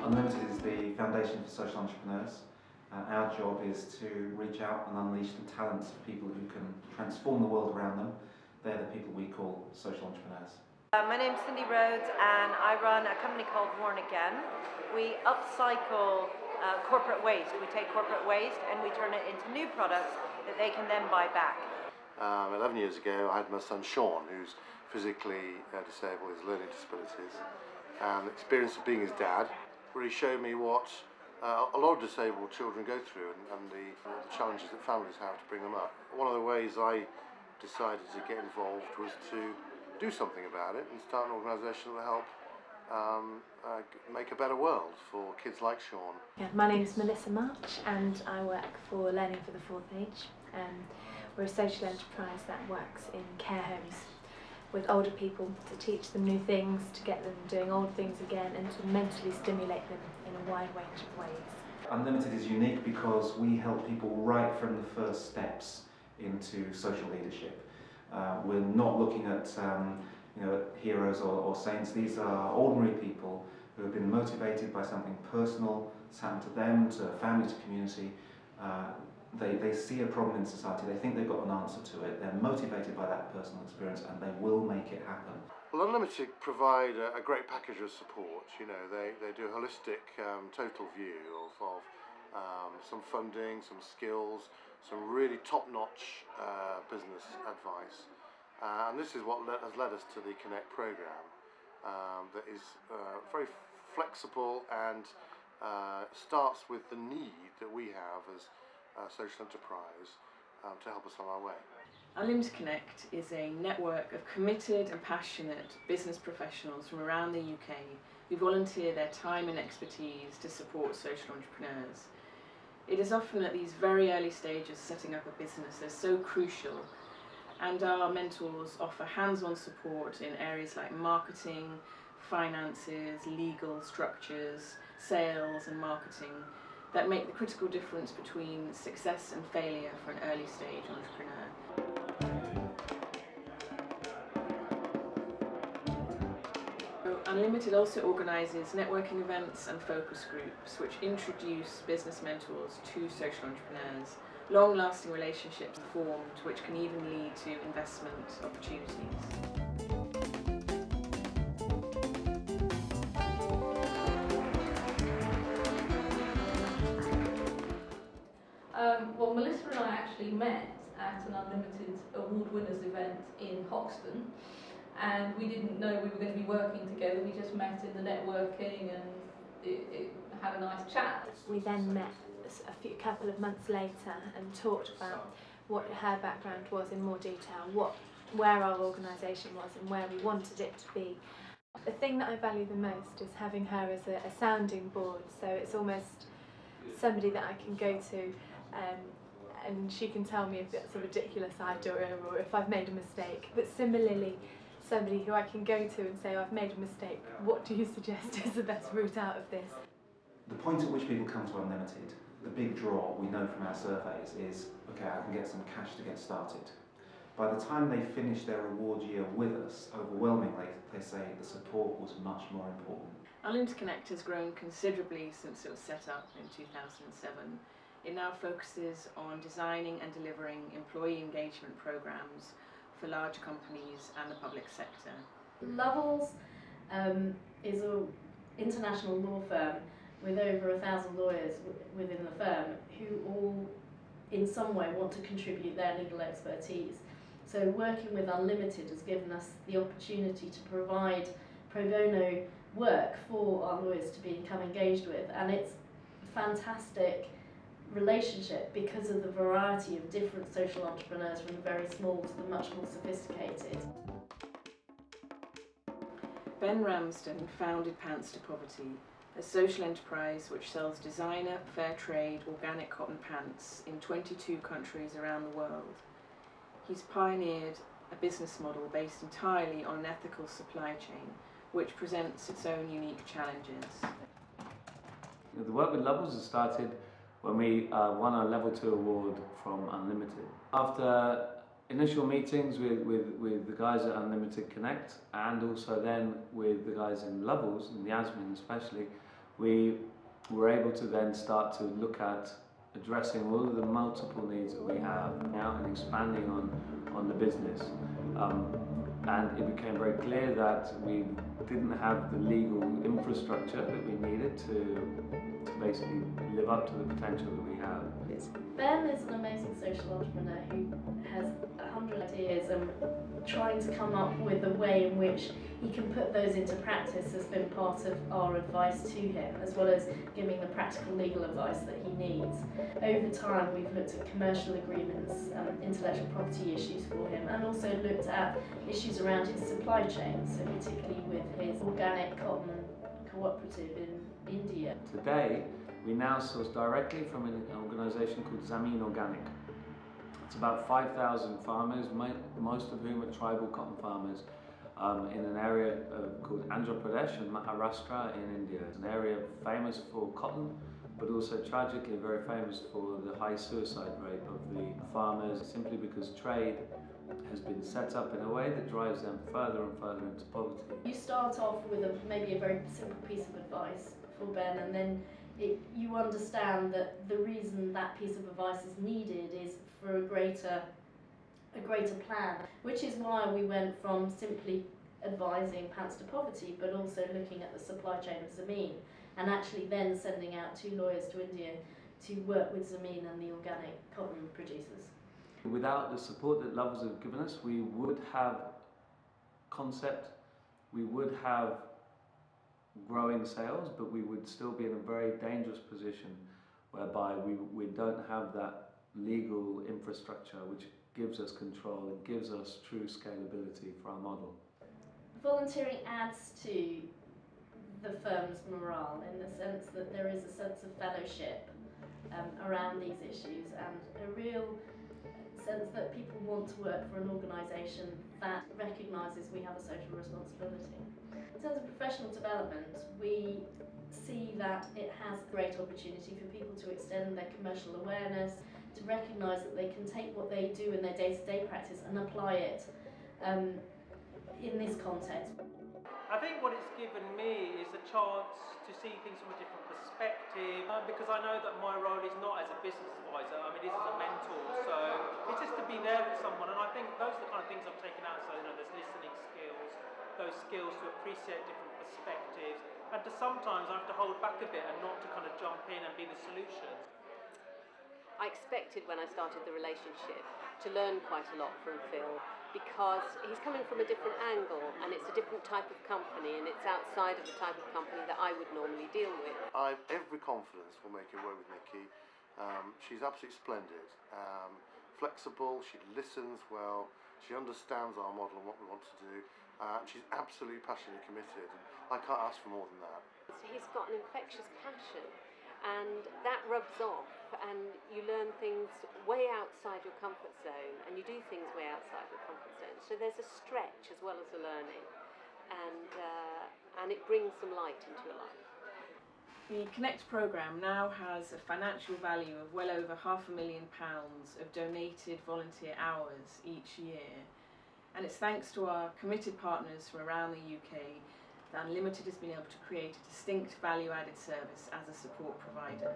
UnLtd is the foundation for social entrepreneurs. Our job is to reach out and unleash the talents of people who can transform the world around them. They're the people we call social entrepreneurs. My name's Cindy Rhodes and I run a company called Born Again. We upcycle corporate waste. We take corporate waste and we turn it into new products that they can then buy back. 11 years ago I had my son Sean, who's physically disabled, with learning disabilities. And the experience of being his dad really showed me what a lot of disabled children go through and the challenges that families have to bring them up. One of the ways I decided to get involved was to do something about it and start an organisation that will help make a better world for kids like Sean. Yeah, my name is Melissa March and I work for Learning for the Fourth Age. We're a social enterprise that works in care homes with older people to teach them new things, to get them doing old things again and to mentally stimulate them in a wide range of ways. UnLtd is unique because we help people right from the first steps into social leadership. We're not looking at heroes or saints. These are ordinary people who have been motivated by something personal that's happened to them, to family, to community. They see a problem in society, they think they've got an answer to it, they're motivated by that personal experience and they will make it happen. Well, UnLtd provide a great package of support. You know, they do a holistic total view of some funding, some skills, some really top-notch business advice. And this is what has led us to the Connect programme that is very flexible and starts with the need that we have as social enterprise to help us on our way. UnLtd Connect is a network of committed and passionate business professionals from around the UK who volunteer their time and expertise to support social entrepreneurs. It is often at these very early stages setting up a business that's so crucial, and our mentors offer hands-on support in areas like marketing, finances, legal structures, sales and marketing that make the critical difference between success and failure for an early stage entrepreneur. UnLtd also organises networking events and focus groups which introduce business mentors to social entrepreneurs. Long-lasting relationships are formed which can even lead to investment opportunities. Well, Melissa and I actually met at an UnLtd Award Winners event in Hoxton, and we didn't know we were going to be working together. We just met in the networking and it had a nice chat. We then met a couple of months later and talked about what her background was in more detail, where our organisation was and where we wanted it to be. The thing that I value the most is having her as a sounding board, so it's almost somebody that I can go to and she can tell me if it's a ridiculous idea or if I've made a mistake. But similarly, somebody who I can go to and say, oh, I've made a mistake, what do you suggest is the best route out of this? The point at which people come to UnLtd, the big draw we know from our surveys is, okay, I can get some cash to get started. By the time they finish their award year with us, overwhelmingly, they say the support was much more important. UnLtd Connect has grown considerably since it was set up in 2007. It now focuses on designing and delivering employee engagement programs for large companies and the public sector. Lovells is an international law firm with over 1,000 lawyers within the firm who all in some way want to contribute their legal expertise. So working with UnLtd has given us the opportunity to provide pro bono work for our lawyers to become engaged with, and it's a fantastic relationship because of the variety of different social entrepreneurs, from the very small to the much more sophisticated. Ben Ramsden founded Pants to Poverty, a social enterprise which sells designer, fair trade, organic cotton pants in 22 countries around the world. He's pioneered a business model based entirely on an ethical supply chain, which presents its own unique challenges. The work with Lovells has started when we won our Level 2 award from UnLtd. After initial meetings with the guys at UnLtd Connect and also then with the guys in Lovells, and Yasmin especially, we were able to then start to look at addressing all of the multiple needs that we have now and expanding on the business. And it became very clear that we didn't have the legal infrastructure that we needed to basically live up to the potential that we have. Ben is an amazing social entrepreneur who has 100 ideas and trying to come up with a way in which he can put those into practice has been part of our advice to him, as well as giving the practical legal advice that he needs. Over time we've looked at commercial agreements, intellectual property issues for him, and also looked at issues around his supply chain, so particularly with his organic cotton cooperative in India. Today we now source directly from an organisation called Zameen Organic. It's about 5,000 farmers, most of whom are tribal cotton farmers, in an area called Andhra Pradesh and Maharashtra in India. It's an area famous for cotton, but also tragically very famous for the high suicide rate of the farmers, simply because trade has been set up in a way that drives them further and further into poverty. You start off with maybe a very simple piece of advice for Ben, and then you understand that the reason that piece of advice is needed is for a greater plan, which is why we went from simply advising Pants to Poverty, but also looking at the supply chain of Zameen, and actually then sending out 2 lawyers to India to work with Zameen and the organic cotton producers. Without the support that Lovers have given us, we would have concept, we would have growing sales, but we would still be in a very dangerous position whereby we don't have that legal infrastructure which gives us control and gives us true scalability for our model. Volunteering adds to the firm's morale in the sense that there is a sense of fellowship around these issues, and a real sense that people want to work for an organisation that recognises we have a social responsibility. In terms of professional development, we see that it has great opportunity for people to extend their commercial awareness, to recognise that they can take what they do in their day-to-day practice and apply it in this context. I think what it's given me is a chance to see things from a different perspective, because I know that my role is not as a business advisor, it is as a mentor, so it's just to be there for someone, and I think those are the kind of things I've taken out, so there's listening skills, those skills to appreciate different perspectives, and to sometimes I have to hold back a bit and not to kind of jump in and be the solution. I expected when I started the relationship to learn quite a lot from Phil, because he's coming from a different angle and it's a different type of company and it's outside of the type of company that I would normally deal with. I have every confidence for making work with Nikki. She's absolutely splendid, flexible, she listens well, she understands our model and what we want to do. She's absolutely passionately committed, and I can't ask for more than that. He's got an infectious passion, and that rubs off, and you learn things way outside your comfort zone, and you do things way outside your comfort zone. So there's a stretch as well as a learning, and it brings some light into your life. The Connect programme now has a financial value of well over £500,000 of donated volunteer hours each year. And it's thanks to our committed partners from around the UK that UnLtd has been able to create a distinct value-added service as a support provider.